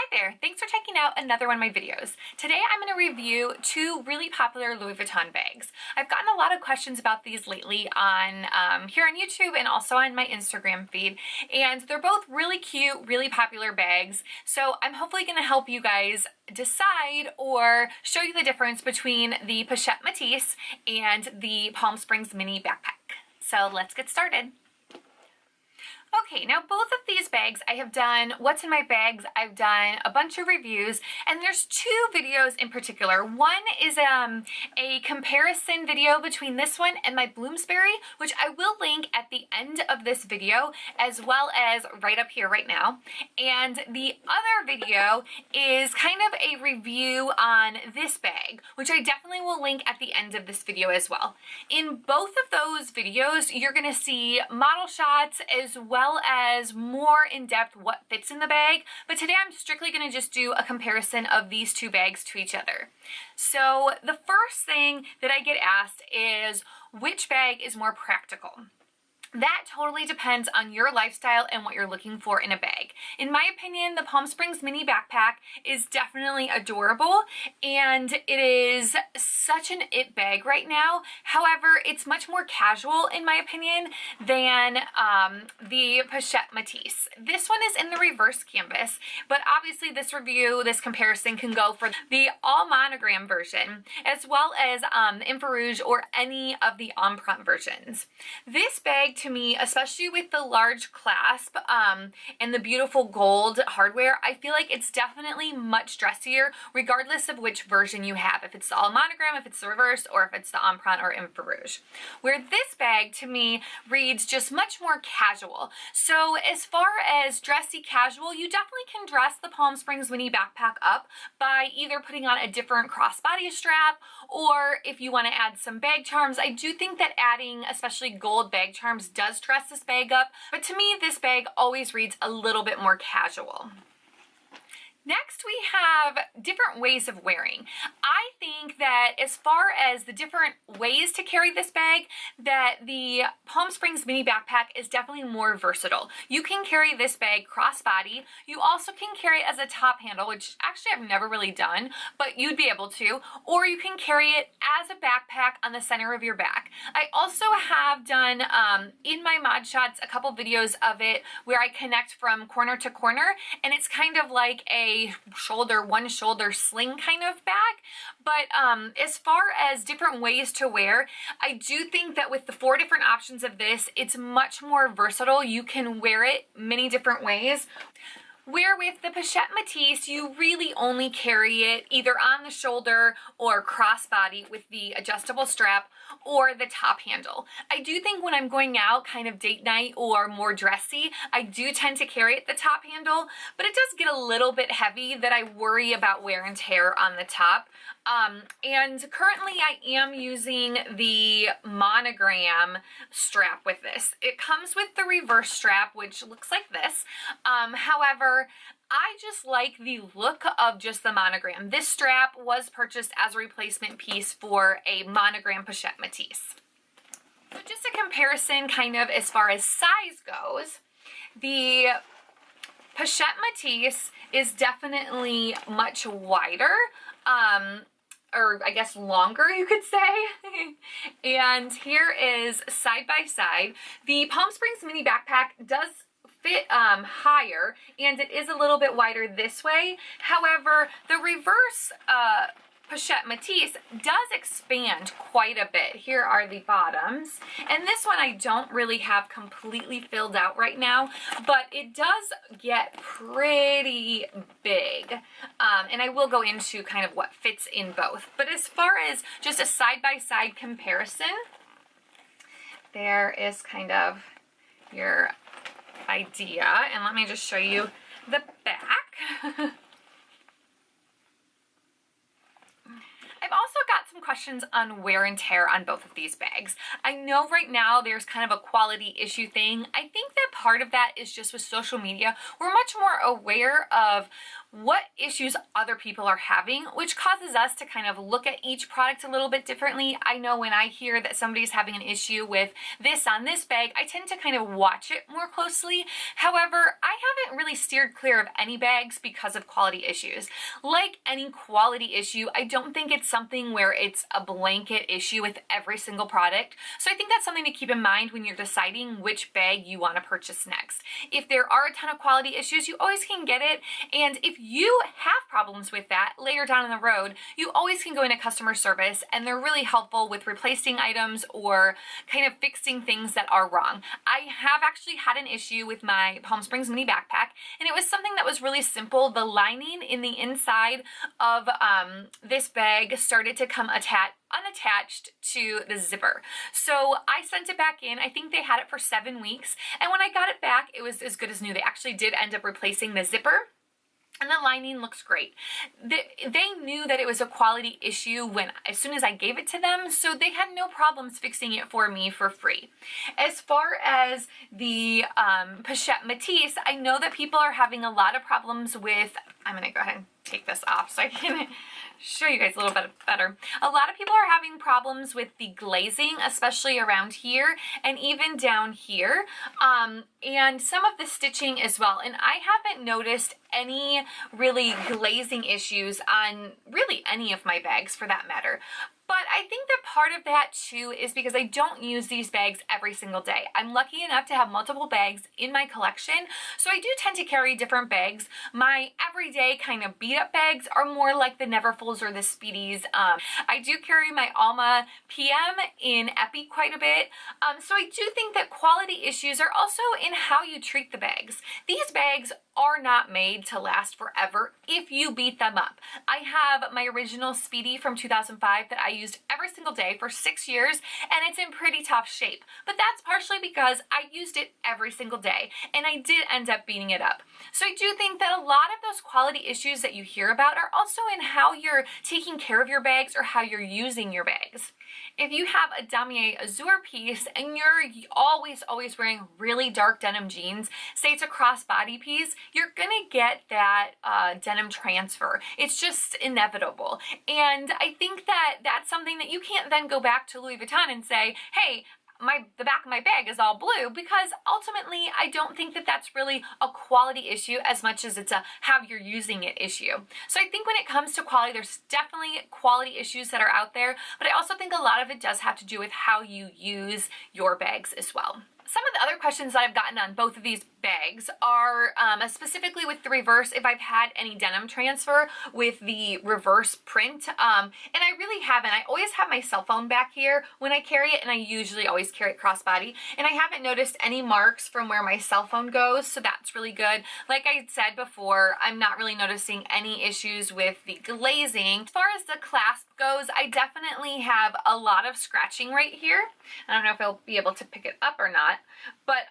Hi there, thanks for checking out another one of my videos. Today I'm going to review two really popular Louis Vuitton bags. I've gotten a lot of questions about these lately on here on YouTube and also on my Instagram feed, and they're both really cute, really popular bags, so I'm hopefully going to help you guys decide or show you the difference between the Pochette Metis and the Palm Springs mini backpack. So let's get started. Okay, now both of these bags I have done what's in my bags, I've done a bunch of reviews, and there's two videos in particular. One is a comparison video between this one and my Bloomsbury, which I will link at the end of this video as well as right up here right now. And the other video is kind of a review on this bag, which I definitely will link at the end of this video as well. In both of those videos, you're gonna see model shots as well as more in-depth what fits in the bag, but today I'm strictly going to just do a comparison of these two bags to each other. So the first thing that I get asked is, which bag is more practical? That totally depends on your lifestyle and what you're looking for in a bag. In my opinion, the Palm Springs mini backpack is definitely adorable and it is such an it bag right now. However, it's much more casual in my opinion than the Pochette Metis. This one is in the reverse canvas, but obviously this comparison can go for the all monogram version as well as infrared rouge or any of the empreinte versions. This bag to me, especially with the large clasp and the beautiful gold hardware, I feel like it's definitely much dressier regardless of which version you have, if it's the all monogram, if it's the reverse, or if it's the empreinte or infrared rouge. Where this bag to me reads just much more casual. So as far as dressy casual, you definitely can dress the Palm Springs mini backpack up by either putting on a different crossbody strap, or if you want to add some bag charms. I do think that adding especially gold bag charms does dress this bag up, but to me this bag always reads a little bit more casual. Next, we have different ways of wearing. I think that as far as the different ways to carry this bag, that the Palm Springs mini backpack is definitely more versatile. You can carry this bag crossbody. You also can carry it as a top handle, which actually I've never really done, but you'd be able to, or you can carry it as a backpack on the center of your back. I also have done in my mod shots a couple videos of it where I connect from corner to corner, and it's kind of like a one shoulder sling kind of bag. But as far as different ways to wear, I do think that with the 4 different options of this, it's much more versatile. You can wear it many different ways. Where with the Pochette Metis, you really only carry it either on the shoulder or crossbody with the adjustable strap or the top handle. I do think when I'm going out kind of date night or more dressy, I do tend to carry it the top handle, but it does get a little bit heavy that I worry about wear and tear on the top. And currently I am using the monogram strap with this. It comes with the reverse strap, which looks like this. However, I just like the look of just the monogram. This strap was purchased as a replacement piece for a monogram Pochette Metis. So just a comparison kind of as far as size goes, the Pochette Metis is definitely much wider, or I guess longer you could say. And here is side by side. The Palm Springs mini backpack does fit higher and it is a little bit wider this way. However, the reverse Pochette Metis does expand quite a bit. Here are the bottoms, and this one I don't really have completely filled out right now, but it does get pretty big, and I will go into kind of what fits in both. But as far as just a side-by-side comparison, there is kind of your idea, and let me just show you the back. I've also got some questions on wear and tear on both of these bags. I know right now there's kind of a quality issue thing. I think that part of that is just with social media, we're much more aware of what issues other people are having, which causes us to kind of look at each product a little bit differently. I know when I hear that somebody's having an issue with this on this bag, I tend to kind of watch it more closely. However, I haven't really steered clear of any bags because of quality issues. Like any quality issue, I don't think it's something where it's a blanket issue with every single product. So I think that's something to keep in mind when you're deciding which bag you want to purchase next. If there are a ton of quality issues, you always can get it. And if you have problems with that later down the road, you always can go into customer service, and they're really helpful with replacing items or kind of fixing things that are wrong. I have actually had an issue with my Palm Springs mini backpack, and it was something that was really simple. The lining in the inside of this bag started to come unattached to the zipper. So I sent it back in. I think they had it for 7 weeks, and when I got it back, it was as good as new. They actually did end up replacing the zipper, and the lining looks great. They knew that it was a quality issue as soon as I gave it to them, so they had no problems fixing it for me for free. As far as the Pochette Metis, I know that people are having a lot of problems with, I'm gonna go ahead and take this off so I can show you guys a little bit better. A lot of people are having problems with the glazing, especially around here and even down here, and some of the stitching as well. And I haven't noticed any really glazing issues on really any of my bags for that matter. But I think that part of that too is because I don't use these bags every single day. I'm lucky enough to have multiple bags in my collection, so I do tend to carry different bags. My everyday kind of beat up bags are more like the Neverfulls or the Speedies. I do carry my Alma PM in Epi quite a bit, so I do think that quality issues are also in how you treat the bags. These bags are not made to last forever if you beat them up. I have my original Speedy from 2005 that I used every single day for 6 years, and it's in pretty tough shape. But that's partially because I used it every single day, and I did end up beating it up. So I do think that a lot of those quality issues that you hear about are also in how you're taking care of your bags or how you're using your bags. If you have a damier azur piece and you're always wearing really dark denim jeans, say it's a crossbody piece, you're gonna get that denim transfer. It's just inevitable. And I think that that's something that you can't then go back to Louis Vuitton and say, hey, the back of my bag is all blue, because ultimately I don't think that that's really a quality issue as much as it's a how you're using it issue. So I think when it comes to quality, there's definitely quality issues that are out there, but I also think a lot of it does have to do with how you use your bags as well. Some of the other questions that I've gotten on both of these bags are specifically with the reverse, if I've had any denim transfer with the reverse print, and I really haven't. I always have my cell phone back here when I carry it, and I usually always carry it crossbody, and I haven't noticed any marks from where my cell phone goes, so that's really good. Like I said before, I'm not really noticing any issues with the glazing. As far as the clasp goes, I definitely have a lot of scratching right here. I don't know if I'll be able to pick it up or not, but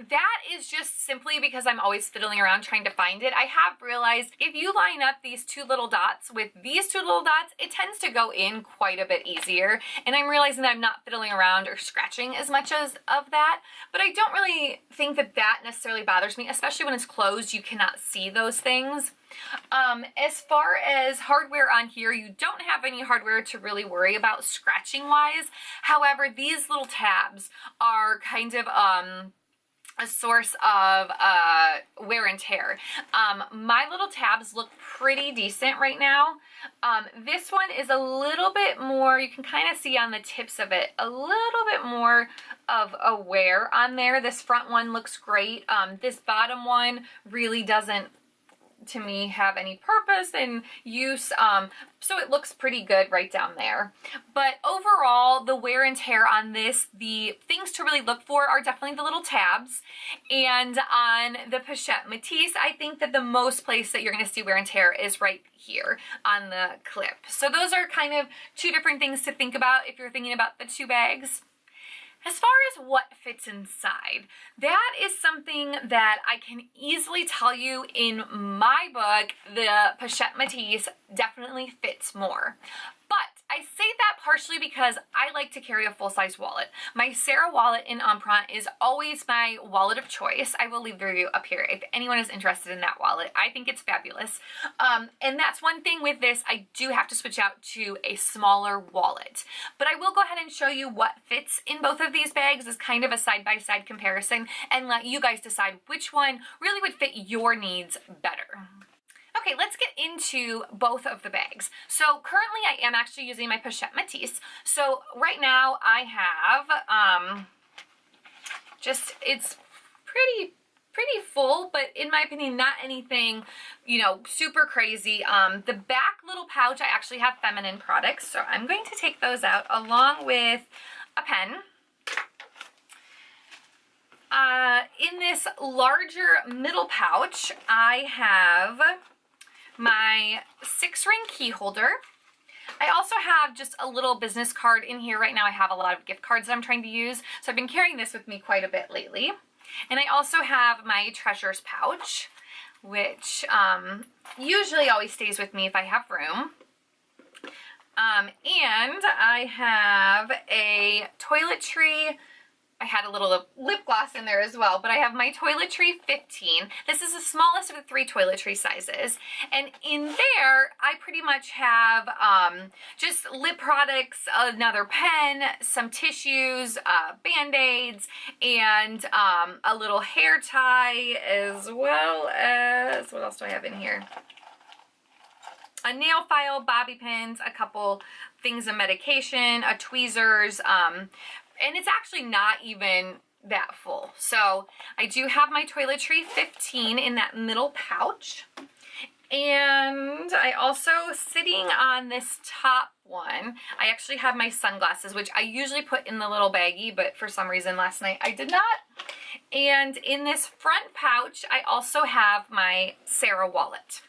that is just simply because I'm always fiddling around trying to find it. I have realized if you line up these two little dots with these two little dots, it tends to go in quite a bit easier, and I'm realizing that I'm not fiddling around or scratching as much as of that, but I don't really think that that necessarily bothers me, especially when it's closed. You cannot see those things. As far as hardware on here, you don't have any hardware to really worry about scratching wise. However, these little tabs are kind of a source of wear and tear. My little tabs look pretty decent right now. This one is a little bit more, you can kind of see on the tips of it, a little bit more of a wear on there. This front one looks great. This bottom one really doesn't, to me, have any purpose and use, so it looks pretty good right down there. But overall, the wear and tear on this, the things to really look for are definitely the little tabs. And on the Pochette Metis, I think that the most place that you're going to see wear and tear is right here on the clip. So those are kind of two different things to think about if you're thinking about the two bags. As far as what fits inside, that is something that I can easily tell you in my book, the Pochette Metis definitely fits more. But I say that partially because I like to carry a full-size wallet. My Sarah wallet in Empreinte is always my wallet of choice. I will leave the review up here if anyone is interested in that wallet. I think it's fabulous. And that's one thing with this, I do have to switch out to a smaller wallet. But I will go ahead and show you what fits in both of these bags as kind of a side-by-side comparison and let you guys decide which one really would fit your needs better. Okay, let's get into both of the bags. So currently I am actually using my Pochette Metis. So right now I have, it's pretty full, but in my opinion, not anything, you know, super crazy. The back little pouch, I actually have feminine products. So I'm going to take those out along with a pen. In this larger middle pouch, I have my 6-ring key holder. I also have just a little business card in here. Right now I have a lot of gift cards that I'm trying to use, so I've been carrying this with me quite a bit lately. And I also have my treasures pouch, which usually always stays with me if I have room. And I have a toiletry. I had a little lip gloss in there as well, but I have my Toiletry 15. This is the smallest of the 3 toiletry sizes. And in there, I pretty much have just lip products, another pen, some tissues, Band-Aids, and a little hair tie, as well as, what else do I have in here? A nail file, bobby pins, a couple things of medication, a tweezers, and it's actually not even that full. So I do have my Toiletry 15 in that middle pouch. And I also, sitting on this top one, I actually have my sunglasses, which I usually put in the little baggie, but for some reason last night I did not. And in this front pouch, I also have my Sarah wallet.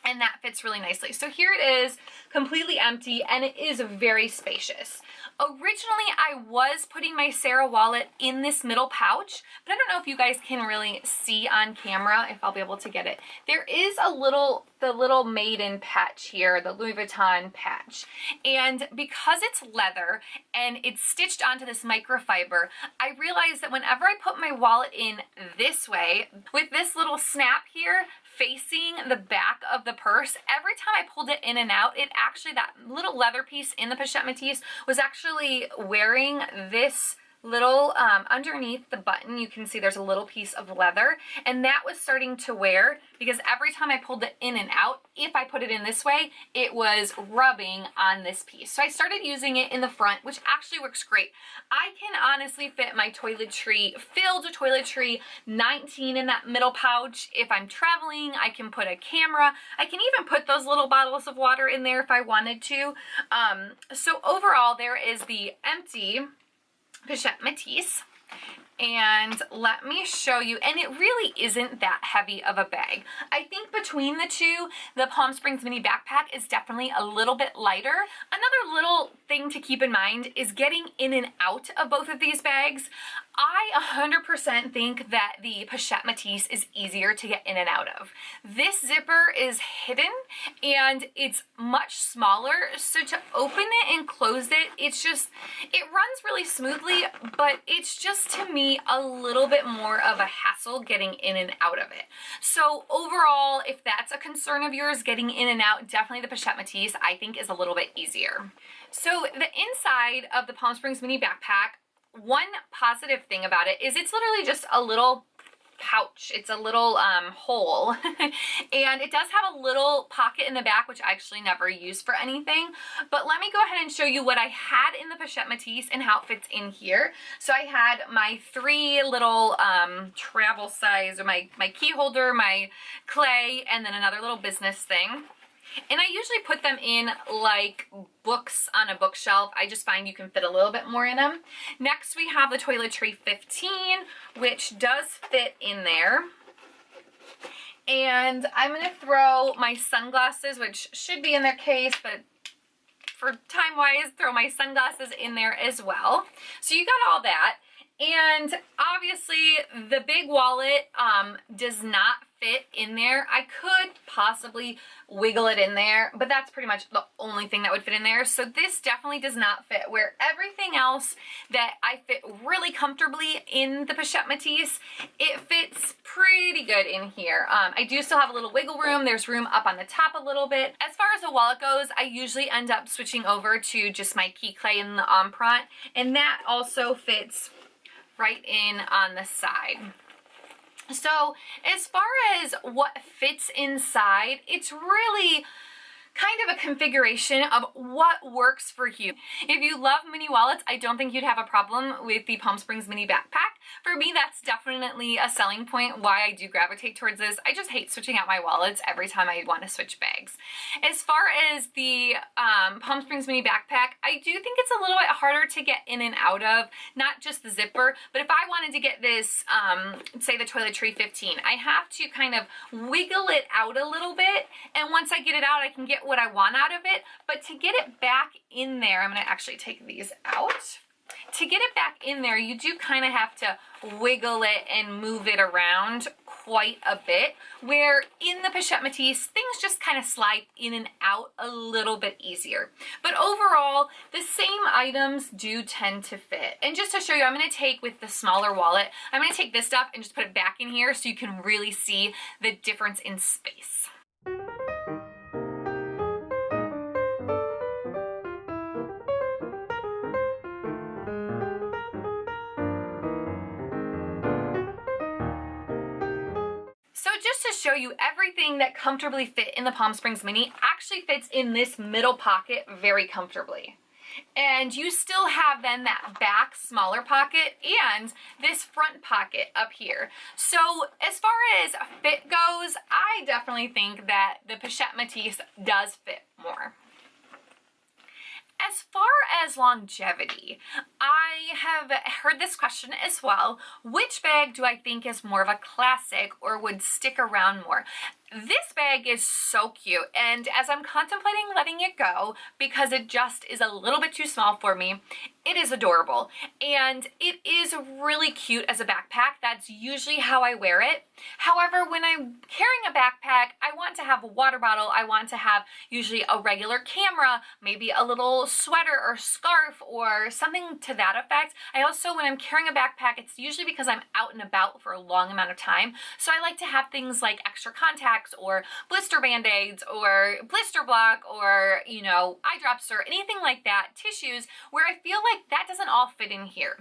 And that fits really nicely. So here it is, completely empty, and it is very spacious. Originally, I was putting my Sarah wallet in this middle pouch, but I don't know if you guys can really see on camera, if I'll be able to get it. There is the little maiden patch here, the Louis Vuitton patch. And because it's leather and it's stitched onto this microfiber, I realized that whenever I put my wallet in this way, with this little snap here, facing the back of the purse, every time I pulled it in and out, it actually, that little leather piece in the Pochette Metis was actually wearing this little, underneath the button, you can see there's a little piece of leather, and that was starting to wear because every time I pulled it in and out, if I put it in this way, it was rubbing on this piece. So I started using it in the front, which actually works great. I can honestly fit my toiletry, filled toiletry 19 in that middle pouch. If I'm traveling, I can put a camera. I can even put those little bottles of water in there if I wanted to. So overall, there is the empty Pochette Metis, and let me show you, and it really isn't that heavy of a bag. I think between the two, the Palm Springs mini backpack is definitely a little bit lighter. Another little thing to keep in mind is getting in and out of both of these bags. I 100% think that the Pochette Metis is easier to get in and out of. This zipper is hidden and it's much smaller, so to open it and close it, it runs really smoothly, but it's just, to me, a little bit more of a hassle getting in and out of it. So overall, if that's a concern of yours, getting in and out, definitely the Pochette Metis, I think, is a little bit easier. So the inside of the Palm Springs mini backpack, one positive thing about it is it's literally just a little pouch. It's a little hole and it does have a little pocket in the back, which I actually never use for anything. But let me go ahead and show you what I had in the Pochette Metis and how it fits in here. So I had my 3 little travel size, or my key holder, my clay, and then another little business thing. And I usually put them in like books on a bookshelf. I just find you can fit a little bit more in them. Next, we have the Toiletry 15, which does fit in there. And I'm going to throw my sunglasses, which should be in their case, but for time-wise, throw my sunglasses in there as well. So you got all that. And obviously, the big wallet does not fit in there. I could possibly wiggle it in there, but that's pretty much the only thing that would fit in there. So this definitely does not fit, where everything else that I fit really comfortably in the Pochette Metis, it fits pretty good in here. I do still have a little wiggle room. There's room up on the top a little bit. As far as the wallet goes, I usually end up switching over to just my key clay in the empreinte, and that also fits right in on the side. So as far as what fits inside, it's really kind of a configuration of what works for you. If you love mini wallets, I don't think you'd have a problem with the Palm Springs mini backpack. For me, that's definitely a selling point why I do gravitate towards this. I just hate switching out my wallets every time I want to switch bags. As far as the Palm Springs mini backpack, I do think it's a little bit harder to get in and out of, not just the zipper, but if I wanted to get this, say the Toiletry 15, I have to kind of wiggle it out a little bit, and once I get it out, I can get what I want out of it. But to get it back in there, I'm going to actually take these out. To get it back in there, you do kind of have to wiggle it and move it around quite a bit, where in the Pochette Metis, things just kind of slide in and out a little bit easier. But overall, the same items do tend to fit. And just to show you, I'm going to take with the smaller wallet, I'm going to take this stuff and just put it back in here so you can really see the difference in space. So just to show you, everything that comfortably fit in the Palm Springs Mini actually fits in this middle pocket very comfortably. And you still have then that back smaller pocket and this front pocket up here. So as far as fit goes, I definitely think that the Pochette Metis does fit more. As far as longevity, I have heard this question as well. Which bag do I think is more of a classic or would stick around more? This bag is so cute, and as I'm contemplating letting it go because it just is a little bit too small for me, it is adorable, and it is really cute as a backpack. That's usually how I wear it. However, when I'm carrying a backpack, I want to have a water bottle, I want to have usually a regular camera, maybe a little sweater or scarf or something to that effect. I also, when I'm carrying a backpack, it's usually because I'm out and about for a long amount of time, so I like to have things like extra contacts or blister band-aids or blister block or, you know, eye drops or anything like that, tissues, where I feel like that doesn't all fit in here.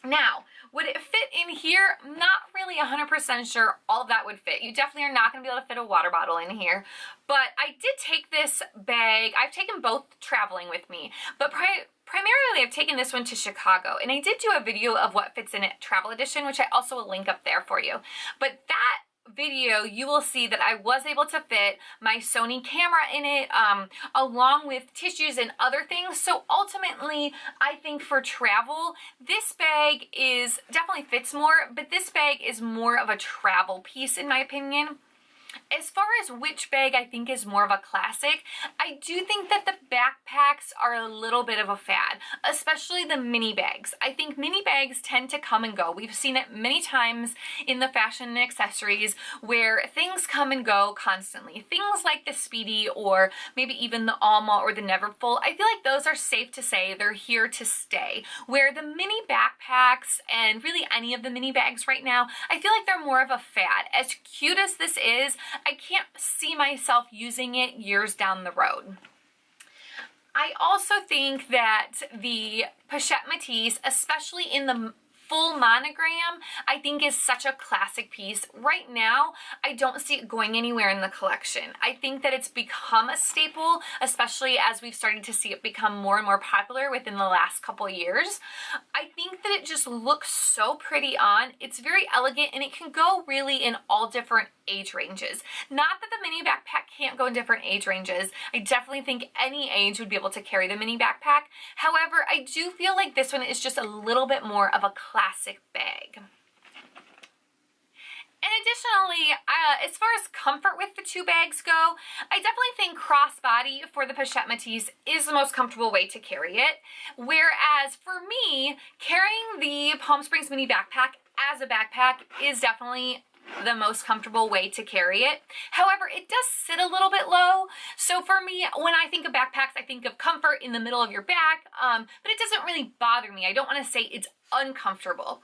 Now, would it fit in here? Not really 100% sure all of that would fit. You definitely are not going to be able to fit a water bottle in here. But I did take this bag. I've taken both traveling with me, but primarily I've taken this one to Chicago. And I did do a video of what fits in it, travel edition, which I also will link up there for you. But that video, you will see that I was able to fit my Sony camera in it, along with tissues and other things. So ultimately, I think for travel, this bag is definitely fits more, but this bag is more of a travel piece in my opinion. As far as which bag I think is more of a classic, I do think that the backpacks are a little bit of a fad, especially the mini bags. I think mini bags tend to come and go. We've seen it many times in the fashion and accessories where things come and go constantly. Things like the Speedy or maybe even the Alma or the Neverfull, I feel like those are safe to say they're here to stay. Where the mini backpacks and really any of the mini bags right now, I feel like they're more of a fad. As cute as this is, I can't see myself using it years down the road. I also think that the Pochette Metis, especially in the full monogram, I think is such a classic piece. Right now, I don't see it going anywhere in the collection. I think that it's become a staple, especially as we've started to see it become more and more popular within the last couple years. I think that it just looks so pretty on. It's very elegant and it can go really in all different age ranges. Not that the mini backpack can't go in different age ranges. I definitely think any age would be able to carry the mini backpack. However, I do feel like this one is just a little bit more of a classic bag. And additionally, as far as comfort with the two bags go, I definitely think crossbody for the Pochette Metis is the most comfortable way to carry it. Whereas for me, carrying the Palm Springs mini backpack as a backpack is definitely the most comfortable way to carry it. However, it does sit a little bit low. So for me, when I think of backpacks, I think of comfort in the middle of your back, but it doesn't really bother me. I don't want to say it's uncomfortable.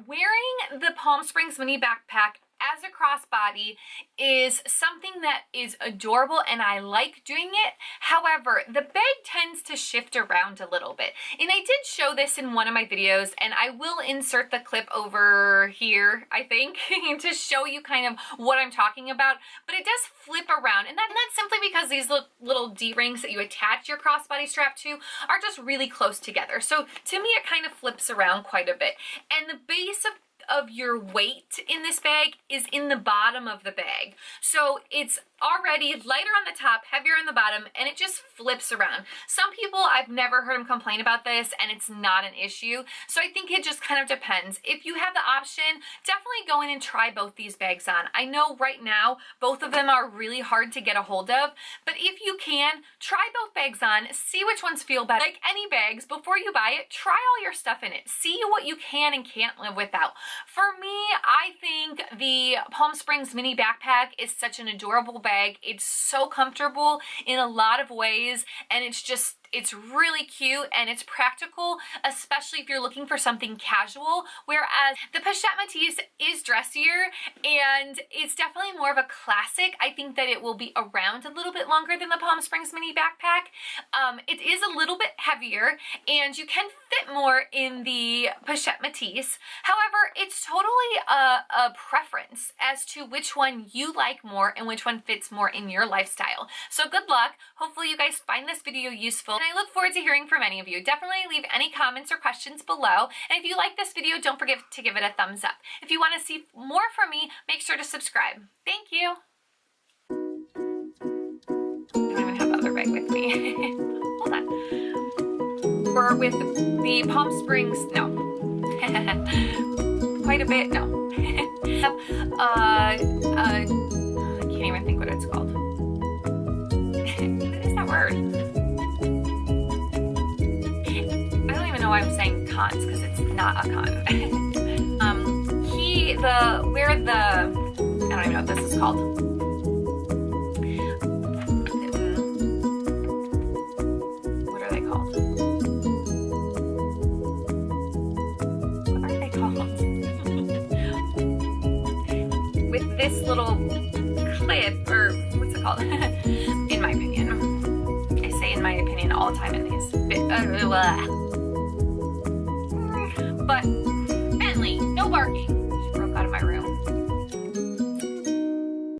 Wearing the Palm Springs mini backpack as a crossbody is something that is adorable and I like doing it. However, the bag tends to shift around a little bit. And I did show this in one of my videos, and I will insert the clip over here, I think, to show you kind of what I'm talking about. But it does flip around, and that's simply because these little D-rings that you attach your crossbody strap to are just really close together. So to me, it kind of flips around quite a bit. And the base of your weight in this bag is in the bottom of the bag. So it's already lighter on the top, heavier on the bottom, and it just flips around. Some people, I've never heard them complain about this, and it's not an issue. So I think it just kind of depends. If you have the option, definitely go in and try both these bags on. I know right now, both of them are really hard to get a hold of, but if you can, try both bags on, see which ones feel better. Like any bags, before you buy it, try all your stuff in it. See what you can and can't live without. For me, I think the Palm Springs mini backpack is such an adorable bag. It's so comfortable in a lot of ways, and it's really cute and it's practical, especially if you're looking for something casual, whereas the Pochette Metis is dressier and it's definitely more of a classic. I think that it will be around a little bit longer than the Palm Springs mini backpack. It is a little bit heavier and you can fit more in the Pochette Metis. However, it's totally a preference as to which one you like more and which one fits more in your lifestyle. So good luck. Hopefully you guys find this video useful. And I look forward to hearing from any of you. Definitely leave any comments or questions below. And if you like this video, don't forget to give it a thumbs up. If you want to see more from me, make sure to subscribe. Thank you. I don't even have the other bag with me. Hold on. Or with the Palm Springs, no. Quite a bit, no. I can't even think what it's called. What is that word? I know I'm saying cons because it's not a con. I don't even know what this is called. What are they called? What are they called? With this little clip, or what's it called? In my opinion. I say in my opinion all the time in these.